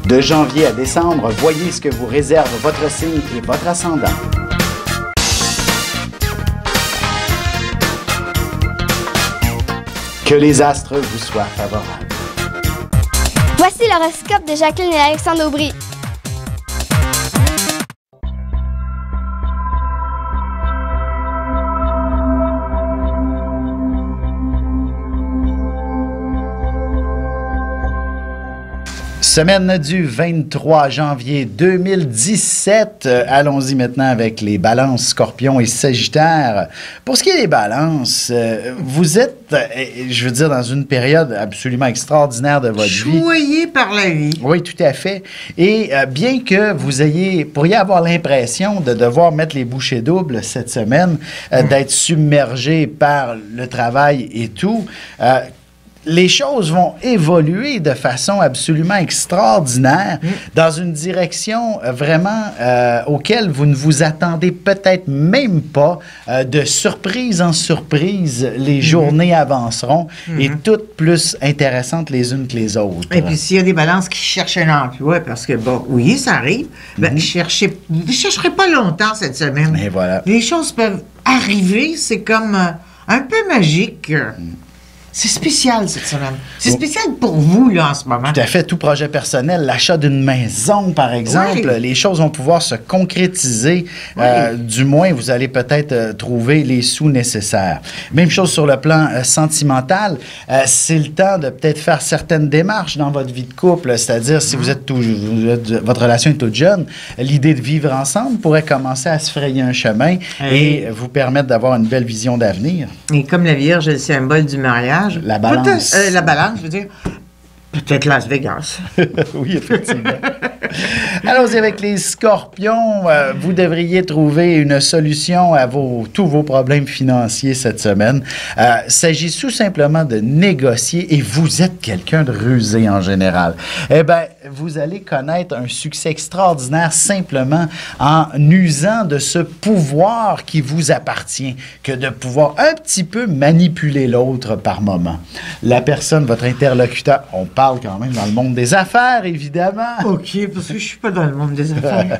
De janvier à décembre, voyez ce que vous réserve votre signe et votre ascendant. Que les astres vous soient favorables. Voici l'horoscope de Jacqueline et Alexandre Aubry. Semaine du 23 janvier 2017. Allons-y maintenant avec les balances, scorpions et sagittaires. Pour ce qui est des balances, vous êtes, je veux dire, dans une période absolument extraordinaire de votre vie. Choyé par la vie. Oui, tout à fait. Et bien que vous pourriez avoir l'impression de devoir mettre les bouchées doubles cette semaine, d'être submergé par le travail et tout, les choses vont évoluer de façon absolument extraordinaire dans une direction vraiment auquel vous ne vous attendez peut-être même pas. De surprise en surprise, les journées avanceront et toutes plus intéressantes les unes que les autres. Et puis, s'il y a des balances qui cherchent un emploi, parce que, bon, oui, ça arrive, vous ne chercherez pas longtemps cette semaine. Et voilà. Les choses peuvent arriver, c'est comme un peu magique. C'est spécial cette semaine. C'est spécial pour vous, là, en ce moment. Tout à fait. Tout projet personnel, l'achat d'une maison, par exemple, les choses vont pouvoir se concrétiser. Du moins, vous allez peut-être trouver les sous nécessaires. Même chose sur le plan sentimental. C'est le temps de peut-être faire certaines démarches dans votre vie de couple. C'est-à-dire, si vous êtes votre relation est toute jeune, l'idée de vivre ensemble pourrait commencer à se frayer un chemin et vous permettre d'avoir une belle vision d'avenir. Et comme la Vierge est le symbole du mariage, la balance. La balance, je veux dire, peut-être Las Vegas. Oui, effectivement. Allons-y avec les scorpions. Vous devriez trouver une solution à tous vos problèmes financiers cette semaine. Il s'agit tout simplement de négocier et vous êtes quelqu'un de rusé en général. Eh bien, vous allez connaître un succès extraordinaire simplement en usant de ce pouvoir qui vous appartient, que de pouvoir un petit peu manipuler l'autre par moment. La personne, votre interlocuteur, on parle quand même dans le monde des affaires, évidemment. OK, parce que je suis pas dans le monde des affaires.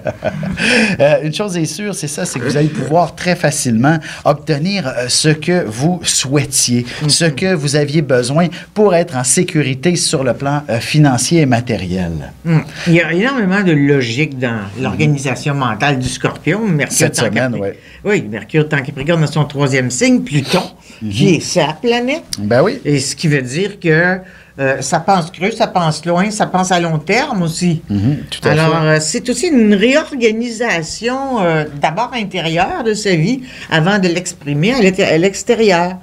Une chose est sûre, c'est ça, c'est que vous allez pouvoir très facilement obtenir ce que vous souhaitiez, ce que vous aviez besoin pour être en sécurité sur le plan financier et matériel. Il y a énormément de logique dans l'organisation mentale du Scorpion. Mercure, cette semaine, oui. Oui, Mercure, tant Capricorne, dans son 3e signe, Pluton, qui est sa planète. Ben oui. Et ce qui veut dire que ça pense creux, ça pense loin, ça pense à long terme aussi. Tout à fait. Alors, c'est aussi une réorganisation d'abord intérieure de sa vie avant de l'exprimer à l'extérieur.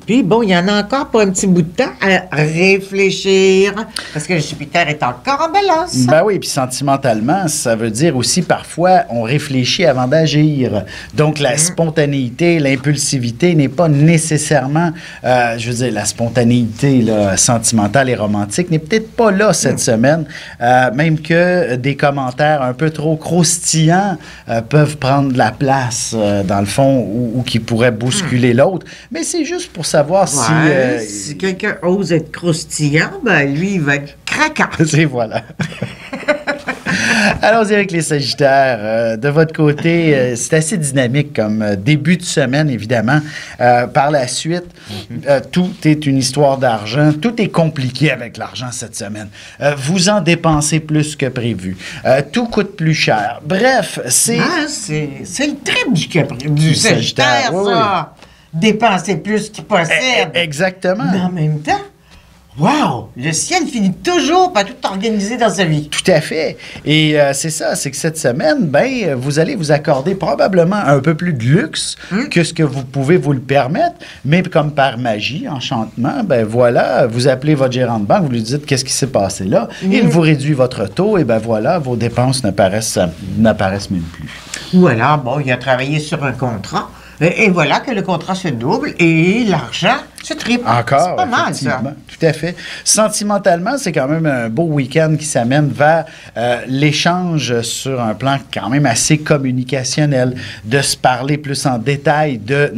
Puis, bon, il y en a encore pour un petit bout de temps à réfléchir parce que Jupiter est encore en balance. Ben oui, puis sentimentalement, ça veut dire aussi parfois on réfléchit avant d'agir. Donc, la spontanéité, l'impulsivité n'est pas nécessairement, je veux dire, la spontanéité là, sentimentale et romantique n'est peut-être pas là cette semaine, même que des commentaires un peu trop croustillants peuvent prendre de la place, dans le fond, ou qui pourraient bousculer l'autre. Mais c'est juste pour savoir si quelqu'un ose être croustillant, ben lui, il va être craquant. Et voilà. Allons-y avec les Sagittaires. De votre côté, c'est assez dynamique comme début de semaine, évidemment. Par la suite, tout est une histoire d'argent. Tout est compliqué avec l'argent cette semaine. Vous en dépensez plus que prévu. Tout coûte plus cher. Bref, c'est... c'est le trip du Sagittaire, ça! Oui. Dépenser plus qu'il possède. Exactement. Mais en même temps, wow! Le ciel finit toujours par tout organiser dans sa vie. Tout à fait. Et c'est ça, c'est que cette semaine, ben, vous allez vous accorder probablement un peu plus de luxe que ce que vous pouvez vous le permettre, mais comme par magie, enchantement, ben voilà, vous appelez votre gérant de banque, vous lui dites qu'est-ce qui s'est passé là, il vous réduit votre taux, et ben voilà, vos dépenses n'apparaissent même plus. Ou alors, bon, il a travaillé sur un contrat, et voilà que le contrat se double et l'argent Tu tripes. Encore, c'est pas mal, ça. effectivement. Tout à fait. Sentimentalement, c'est quand même un beau week-end qui s'amène vers l'échange sur un plan quand même assez communicationnel, de se parler plus en détail de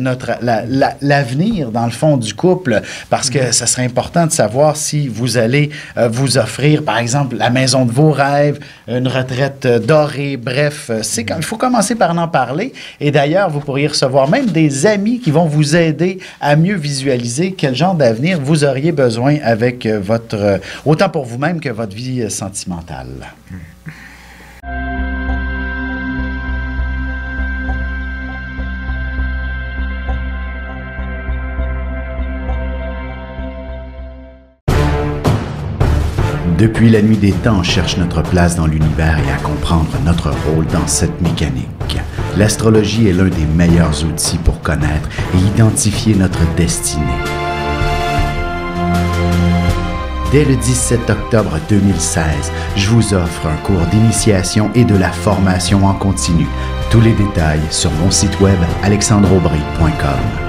l'avenir, dans le fond, du couple, parce que ça serait important de savoir si vous allez vous offrir, par exemple, la maison de vos rêves, une retraite dorée, bref, il faut commencer par en parler. Et d'ailleurs, vous pourriez recevoir même des amis qui vont vous aider à mieux visualiser quel genre d'avenir vous auriez besoin avec autant pour vous-même que votre vie sentimentale. Depuis la nuit des temps, on cherche notre place dans l'univers et à comprendre notre rôle dans cette mécanique. L'astrologie est l'un des meilleurs outils pour connaître et identifier notre destinée. Dès le 17 octobre 2016, je vous offre un cours d'initiation et de la formation en continu. Tous les détails sur mon site web alexandreaubry.com.